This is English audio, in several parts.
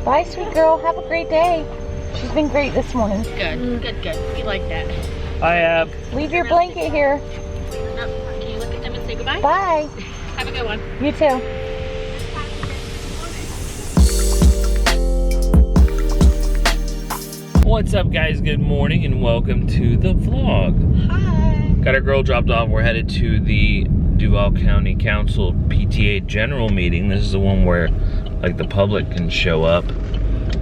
Bye, sweet girl. Have a great day. She's been great this morning. Good, good, good. We like that. Hi, Ab. Leave your blanket here. Can you look at them and say goodbye? Bye. Have a good one. You too. What's up, guys? Good morning and welcome to the vlog. Hi. Got our girl dropped off. We're headed to the Duval County Council PTA General Meeting. This is the one where like the public can show up,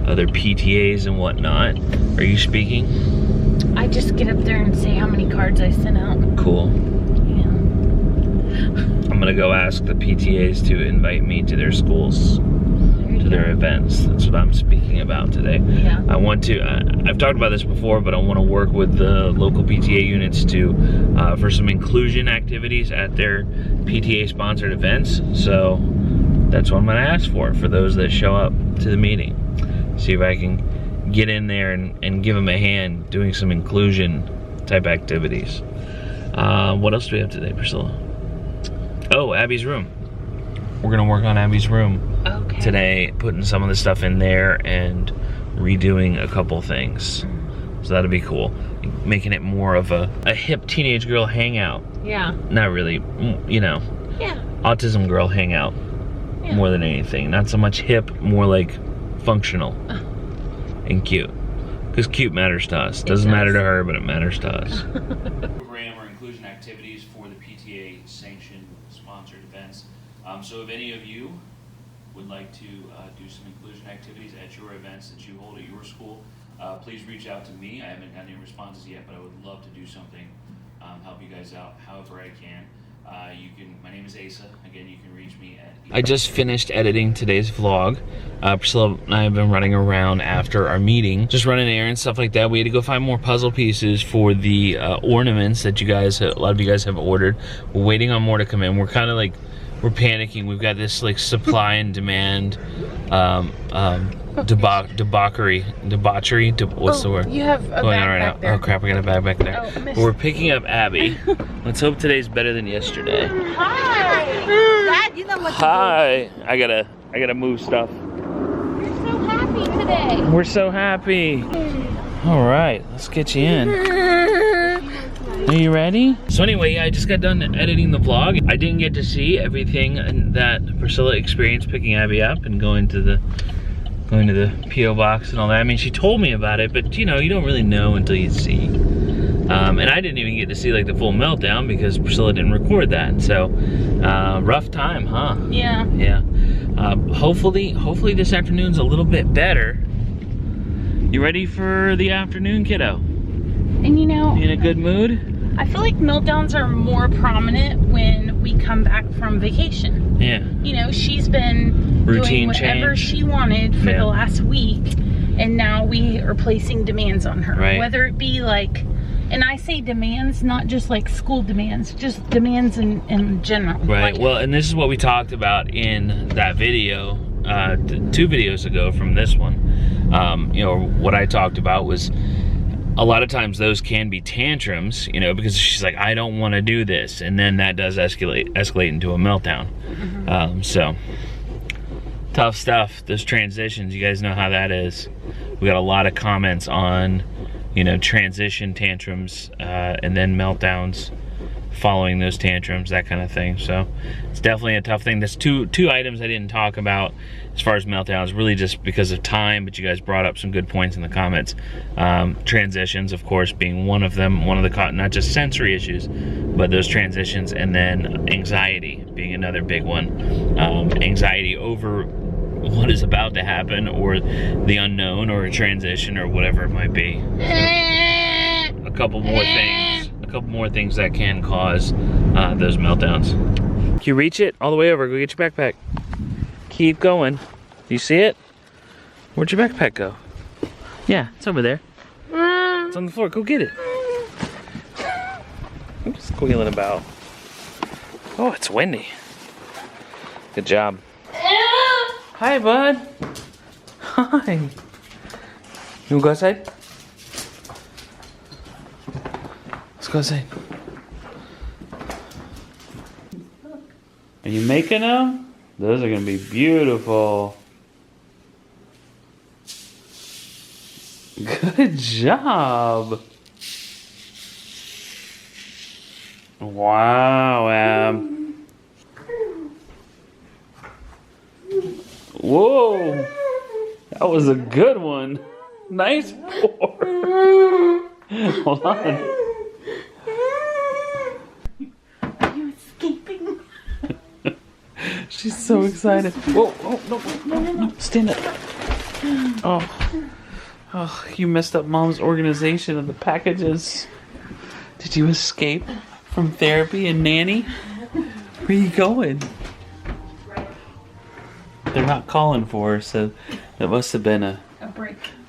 other PTAs and whatnot. Are you speaking? I just get up there and say how many cards I sent out. Cool. Yeah. I'm gonna go ask the PTAs to invite me to their schools, to their events. That's what I'm speaking about today. Yeah. I want to, I've talked about this before, but I want to work with the local PTA units to, for some inclusion activities at their PTA sponsored events. So that's what I'm gonna ask for those that show up to the meeting. See if I can get in there and give them a hand doing some inclusion type activities. What else do we have today, Priscilla? Oh, Abbie's room. We're gonna work on Abbie's room today, putting some of the stuff in there and redoing a couple things. So that'll be cool. Making it more of a hip teenage girl hangout. Yeah. Not really, you know, Yeah. autism girl hangout more than anything. Not so much hip, more like functional and cute. Because cute matters to us. Doesn't matter to her, but it matters to us. Program or inclusion activities for the PTA sanctioned sponsored events. So if any of you would like to do some inclusion activities at your events that you hold at your school, please reach out to me. I haven't gotten any responses yet, but I would love to do something, help you guys out however I can. My name is Asa. Again, you can reach me at... I just finished editing today's vlog. Priscilla and I have been running around after our meeting, just running errands, stuff like that. We had to go find more puzzle pieces for the ornaments that you guys, a lot of you guys have ordered. We're waiting on more to come in. We're kind of like, we're panicking. We've got this like supply and demand debauchery, what's the word? You have a going bag on right back now. there. Oh crap, we got a bag back there. Oh, I missed We're picking up Abbie. Let's hope today's better than yesterday. Hi. Dad, you know what to Hi. I gotta move stuff. do. You're so happy today. We're so happy. All right, let's get you in. Are you ready? So anyway, yeah, I just got done editing the vlog. I didn't get to see everything that Priscilla experienced picking Abbie up and going to the P.O. box and all that. I mean, she told me about it, but you know, you don't really know until you see. And I didn't even get to see like the full meltdown because Priscilla didn't record that. So, rough time, huh? Yeah. Yeah. Hopefully this afternoon's a little bit better. You ready for the afternoon, kiddo? And you know, You in a good mood? I feel like meltdowns are more prominent when we come back from vacation. Yeah. You know, she's been Routine doing whatever change. she wanted for the last week, and now we are placing demands on her. Right. Whether it be like, and I say demands, not just like school demands, just demands in general. Right. Like, Well, and this is what we talked about in that video, 2 videos ago from this one. You know, what I talked about was a lot of times those can be tantrums, you know, because she's like, I don't want to do this. And then that does escalate into a meltdown. So tough stuff. Those transitions, you guys know how that is. We got a lot of comments on, you know, transition tantrums, and then meltdowns following those tantrums, that kind of thing. So it's definitely a tough thing. There's two items I didn't talk about as far as meltdowns, really just because of time, but you guys brought up some good points in the comments. Transitions, of course, being one of them, not just sensory issues, but those transitions, and then anxiety being another big one. Anxiety over what is about to happen, or the unknown, or a transition, or whatever it might be. A couple more things that can cause those meltdowns. Can you reach it all the way over? Go get your backpack. Keep going. Do you see it? Where'd your backpack go? Yeah, it's over there. It's on the floor. Go get it. I'm just squealing about. Oh, it's windy. Good job. Hi, bud. Hi. You wanna go outside? Let's go outside. Are you making them? Those are gonna be beautiful. Good job. Wow, Ab. Whoa. That was a good one. Nice pour. Hold on. Are you escaping? She's so excited. Whoa, oh, no. Stand up. Oh, you messed up Mom's organization of the packages. Did you escape from therapy and nanny? Where are you going? They're not calling for her, so that must have been a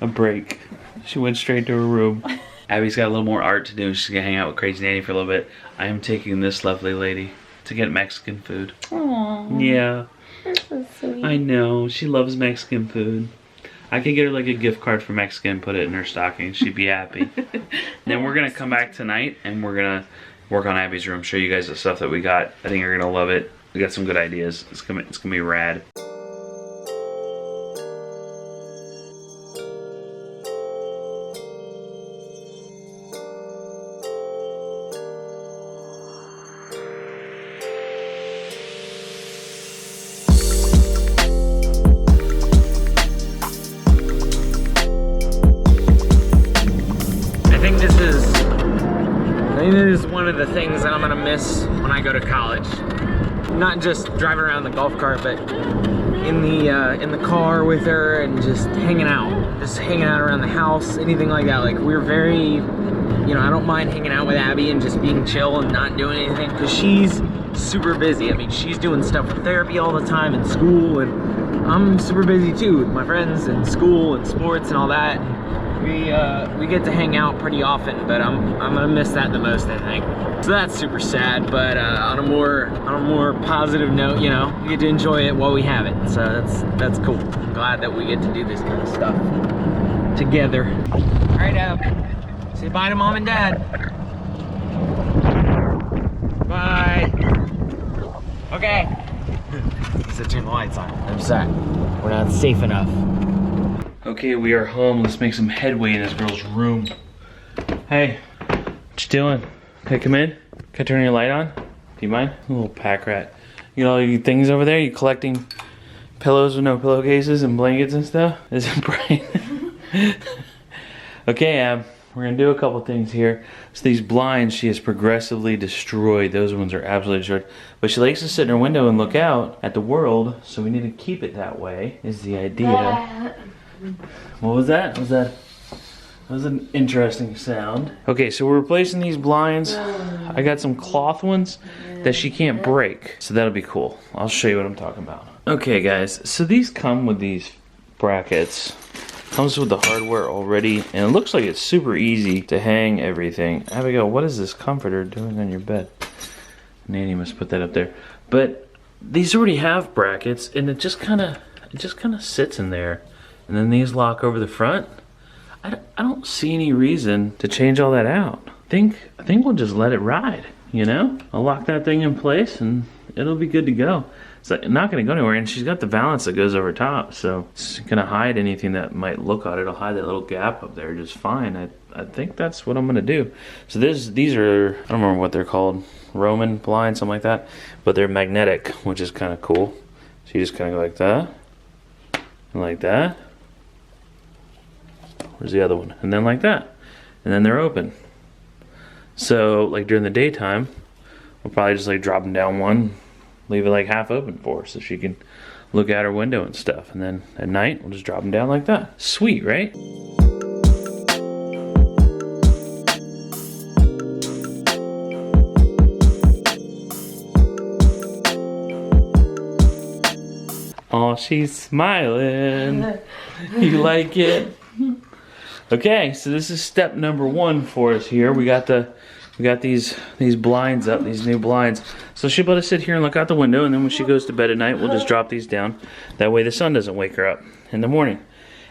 break. She went straight to her room. Abby's got a little more art to do. She's gonna hang out with Crazy Nanny for a little bit. I am taking this lovely lady to get Mexican food. Aww. Yeah. That's so sweet. I know. She loves Mexican food. I could get her like a gift card for Mexican and put it in her stocking. She'd be happy. Then we're gonna come back tonight and we're gonna work on Abby's room. Show you guys the stuff that we got. I think you're gonna love it. We got some good ideas. It's gonna be rad. I think this is one of the things that I'm gonna miss when I go to college. Not just driving around the golf cart, but in the car with her and just hanging out around the house, anything like that. Like we're very, you know, I don't mind hanging out with Abby and just being chill and not doing anything because she's super busy. I mean, she's doing stuff with therapy all the time and school, and I'm super busy too with my friends and school and sports and all that. We get to hang out pretty often, but I'm gonna miss that the most, I think. So that's super sad, but on a more positive note, you know, we get to enjoy it while we have it. So that's cool. I'm glad that we get to do this kind of stuff together. All right, say bye to Mom and Dad. Bye. Okay. He said turn the lights on. I'm sorry. We're not safe enough. Okay, we are home. Let's make some headway in this girl's room. Hey, what you doing? Can I come in? Can I turn your light on? Do you mind? A little pack rat. You got all your things over there? You collecting pillows with no pillowcases and blankets and stuff? Is it bright? Okay, we're gonna do a couple things here. So these blinds she has progressively destroyed. Those ones are absolutely destroyed. But she likes to sit in her window and look out at the world, so we need to keep it that way, is the idea. What was that? That was an interesting sound. Okay, so we're replacing these blinds. I got some cloth ones that she can't break, so that'll be cool. I'll show you what I'm talking about. Okay guys, so these come with these brackets. Comes with the hardware already, and it looks like it's super easy to hang everything. Abigail, what is this comforter doing on your bed? Nanny must put that up there. But these already have brackets, and it just kind of sits in there. And then these lock over the front. I don't see any reason to change all that out. I think we'll just let it ride, you know? I'll lock that thing in place and it'll be good to go. It's like, not gonna go anywhere, and she's got the valance that goes over top, so it's gonna hide anything that might look on it. It'll hide that little gap up there just fine. I think that's what I'm gonna do. So these are, I don't remember what they're called, Roman blinds, something like that, but they're magnetic, which is kind of cool. So you just kind of go like that, and like that. Where's the other one? And then like that. And then they're open. So like during the daytime, we'll probably just like drop them down one, leave it like half open for her so she can look out her window and stuff. And then at night, we'll just drop them down like that. Sweet, right? Oh, she's smiling. You like it? Okay, so this is step number 1 for us here. We got these blinds up, these new blinds. So she'll be able to sit here and look out the window, and then when she goes to bed at night, we'll just drop these down. That way the sun doesn't wake her up in the morning.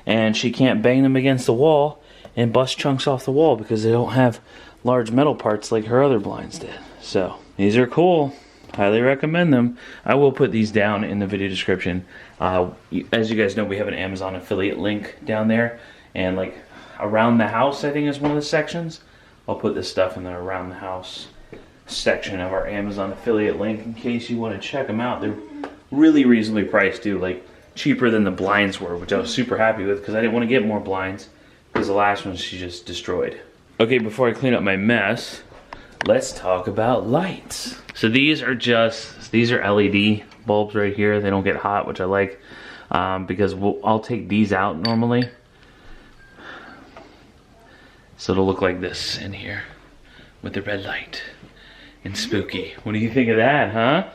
And she can't bang them against the wall and bust chunks off the wall because they don't have large metal parts like her other blinds did. So these are cool. Highly recommend them. I will put these down in the video description. As you guys know, we have an Amazon affiliate link down there, and like around the house, I think, is one of the sections. I'll put this stuff in the around the house section of our Amazon affiliate link in case you want to check them out. They're really reasonably priced too, like cheaper than the blinds were, which I was super happy with because I didn't want to get more blinds because the last one she just destroyed. Okay, before I clean up my mess, let's talk about lights. So these are LED bulbs right here. They don't get hot, which I like because I'll take these out normally. So it'll look like this in here with the red light and spooky. What do you think of that, huh?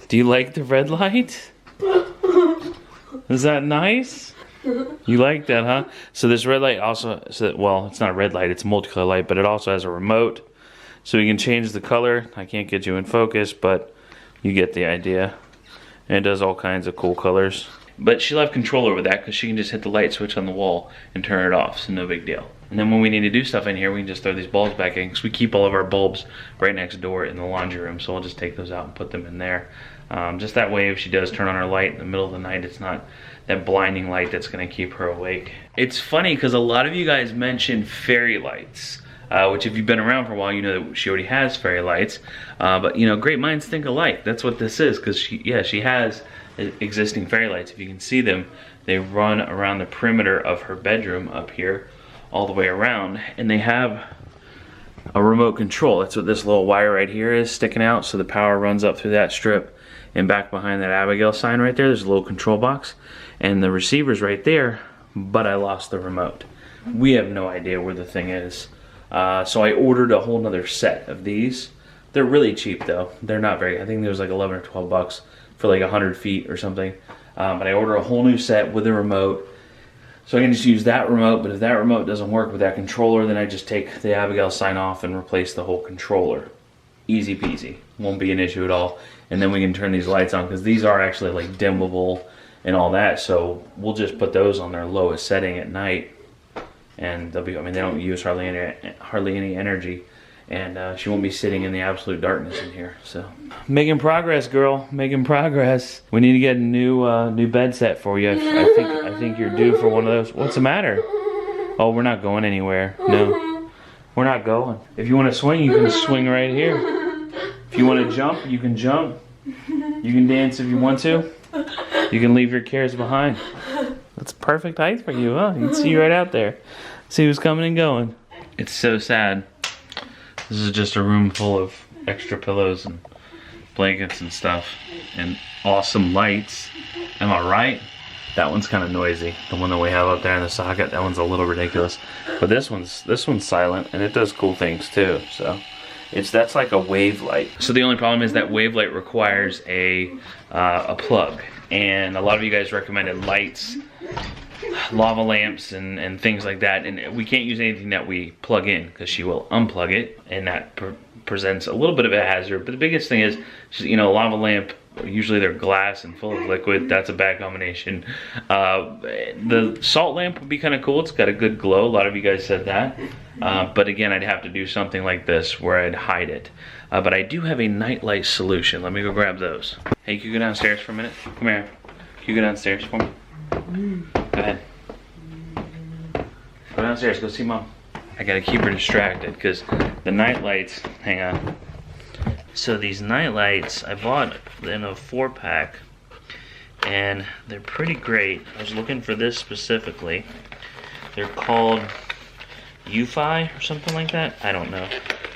Do you like the red light? Is that nice? You like that, huh? So this red light also, well, it's not a red light, it's a multicolor light, but it also has a remote. So you can change the color. I can't get you in focus, but you get the idea. And it does all kinds of cool colors. But she'll have control over that because she can just hit the light switch on the wall and turn it off, so no big deal. And then when we need to do stuff in here, we can just throw these bulbs back in because we keep all of our bulbs right next door in the laundry room. So I'll just take those out and put them in there. Just that way, if she does turn on her light in the middle of the night, it's not that blinding light that's gonna keep her awake. It's funny because a lot of you guys mentioned fairy lights, which if you've been around for a while, you know that she already has fairy lights. But you know, great minds think alike. That's what this is, because she has existing fairy lights. If you can see them, they run around the perimeter of her bedroom up here, all the way around, and they have a remote control. That's what this little wire right here is sticking out, so the power runs up through that strip, and back behind that Abigail sign right there, there's a little control box, and the receiver's right there, but I lost the remote. We have no idea where the thing is. So I ordered a whole nother set of these. They're really cheap though. They're not very, I think it was like 11 or 12 bucks for like 100 feet or something. But I ordered a whole new set with a remote. So I can just use that remote, but if that remote doesn't work with that controller, then I just take the Abigail sign off and replace the whole controller. Easy peasy, won't be an issue at all. And then we can turn these lights on, because these are actually like dimmable and all that. So we'll just put those on their lowest setting at night. And they'll be, I mean, they don't use hardly any energy. And she won't be sitting in the absolute darkness in here. So making progress, girl, making progress. We need to get a new bed set for you. I think you're due for one of those. What's the matter? Oh, we're not going anywhere. No, we're not going. If you want to swing, you can swing right here. If you want to jump, you can jump. You can dance if you want to. You can leave your cares behind. That's perfect height for you, huh? You can see right out there. See who's coming and going. It's so sad. This is just a room full of extra pillows and blankets and stuff and awesome lights. Am I right? That one's kind of noisy. The one that we have up there in the socket, that one's a little ridiculous. But this one's silent, and it does cool things too. So that's like a wave light. So the only problem is that wave light requires a plug. And a lot of you guys recommended lights, lava lamps, and things like that. And we can't use anything that we plug in because she will unplug it, and that presents a little bit of a hazard. But the biggest thing is, you know, lava lamp, usually they're glass and full of liquid. That's a bad combination. The salt lamp would be kind of cool. It's got a good glow. A lot of you guys said that. But again, I'd have to do something like this where I'd hide it. But I do have a nightlight solution. Let me go grab those. Hey, can you go downstairs for a minute? Come here. Can you go downstairs for me? Go ahead. Go downstairs, go see Mom. I gotta keep her distracted because the night lights, hang on. So these night lights, I bought in a 4-pack and they're pretty great. I was looking for this specifically. They're called UFI or something like that. I don't know.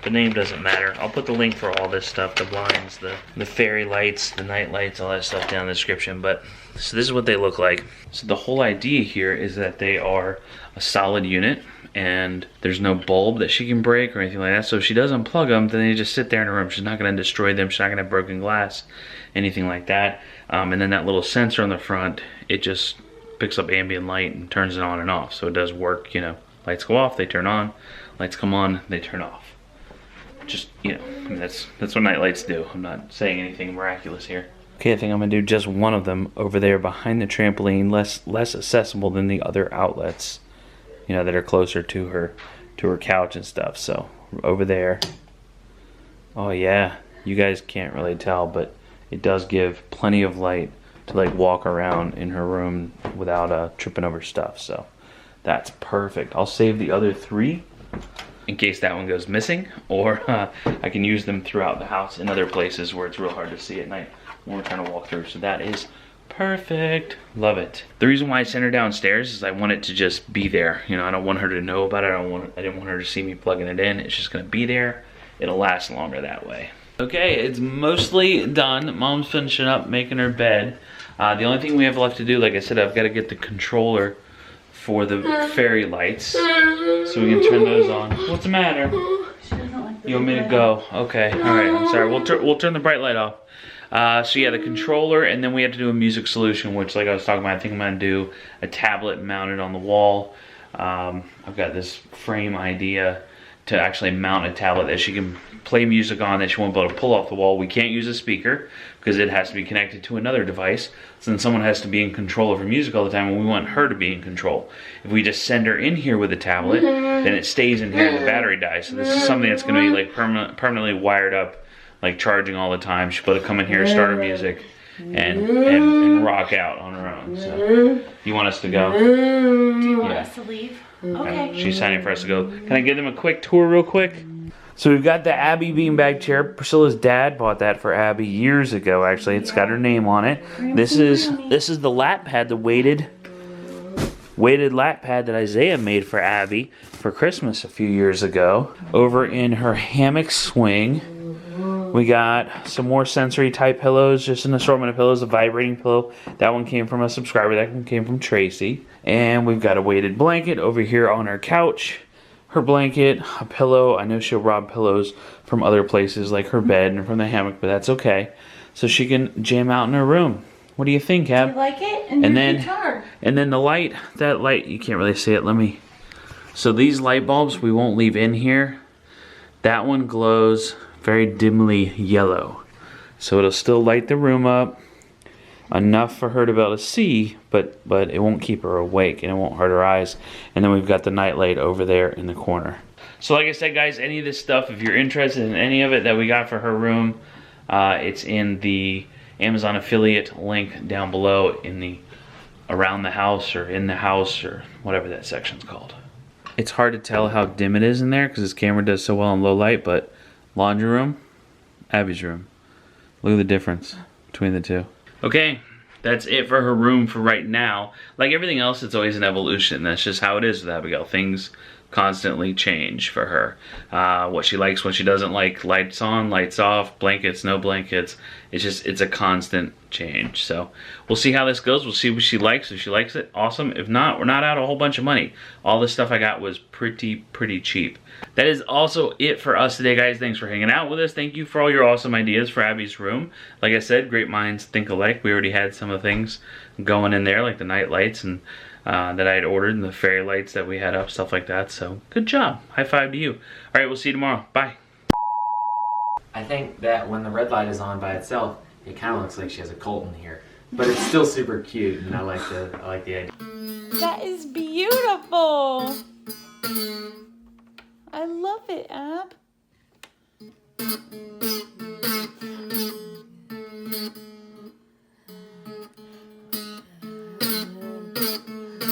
The name doesn't matter. I'll put the link for all this stuff, the blinds, the fairy lights, the night lights, all that stuff down in the description. But so this is what they look like. So the whole idea here is that they are a solid unit and there's no bulb that she can break or anything like that. So if she does unplug them, then they just sit there in her room. She's not going to destroy them. She's not going to have broken glass, anything like that. And then that little sensor on the front, it just picks up ambient light and turns it on and off. So it does work, you know. Lights go off, they turn on. Lights come on, they turn off. Just, you know, I mean, that's what night lights do. I'm not saying anything miraculous here. Okay, I think I'm gonna do just one of them over there behind the trampoline, less accessible than the other outlets, you know, that are closer to her couch and stuff. So over there. Oh yeah, you guys can't really tell, but it does give plenty of light to like walk around in her room without tripping over stuff. So That's perfect. I'll save the other 3 in case that one goes missing, or I can use them throughout the house in other places where it's real hard to see at night when we're trying to walk through. So that is perfect. Love it. The reason why I sent her downstairs is I want it to just be there. You know, I don't want her to know about it. I didn't want her to see me plugging it in. It's just gonna be there. It'll last longer that way. Okay, it's mostly done. Mom's finishing up making her bed. The only thing we have left to do, like I said, I've got to get the controller for the fairy lights so we can turn those on. What's the matter? You want me to go? Okay, all right, I'm sorry. We'll turn the bright light off. So yeah, the controller, and then we have to do a music solution, which, like I was talking about, I think I'm gonna do a tablet mounted on the wall. I've got this frame idea to actually mount a tablet that she can play music on that she won't be able to pull off the wall. We can't use a speaker because it has to be connected to another device. So then someone has to be in control of her music all the time, and we want her to be in control. If we just send her in here with a tablet, then it stays in here and the battery dies. So this is something that's gonna be like permanently wired up, like charging all the time. She'll be able to come in here, start her music, and rock out on her own. So you want us to go? Do you want us to leave? Okay. She's signing for us to go. Can I give them a quick tour real quick? So we've got the Abbie beanbag chair. Priscilla's dad bought that for Abbie years ago, actually. It's got her name on it. This is the lap pad, the weighted lap pad that Isaiah made for Abbie for Christmas a few years ago. Over in her hammock swing, we got some more sensory type pillows, just an assortment of pillows, a vibrating pillow. That one came from a subscriber, that one came from Tracy. And we've got a weighted blanket over here on her couch. Her blanket, a pillow. I know she'll rob pillows from other places like her bed and from the hammock, but that's okay. So she can jam out in her room. What do you think, Ab? You like it? And then guitar. And then the light, that light, you can't really see it. So these light bulbs we won't leave in here. That one glows very dimly yellow. So it'll still light the room up enough for her to be able to see, but it won't keep her awake and it won't hurt her eyes. And then we've got the night light over there in the corner. So like I said, guys, any of this stuff, if you're interested in any of it that we got for her room, it's in the Amazon affiliate link down below in the around the house or in the house or whatever that section's called. It's hard to tell how dim it is in there because this camera does so well in low light, but laundry room, Abbie's room. Look at the difference between the two. Okay, that's it for her room for right now. Like everything else, it's always an evolution. That's just how it is with Abigail. Things constantly change for her. What she likes, what she doesn't like, lights on, lights off, blankets, no blankets. It's a constant change. So we'll see how this goes. We'll see what she likes. If she likes it, awesome. If not, we're not out a whole bunch of money. All this stuff I got was pretty cheap. That is also it for us today, guys. Thanks for hanging out with us. Thank you for all your awesome ideas for Abbie's room. Like I said, great minds think alike. We already had some of the things going in there, like the night lights and that I had ordered, and the fairy lights that we had up, stuff like that. So good job. High five to you. All right, we'll see you tomorrow. Bye. I think that when the red light is on by itself, it kind of looks like she has a colt in here. But it's still super cute, and I like the idea. That is beautiful. I love it, Ab.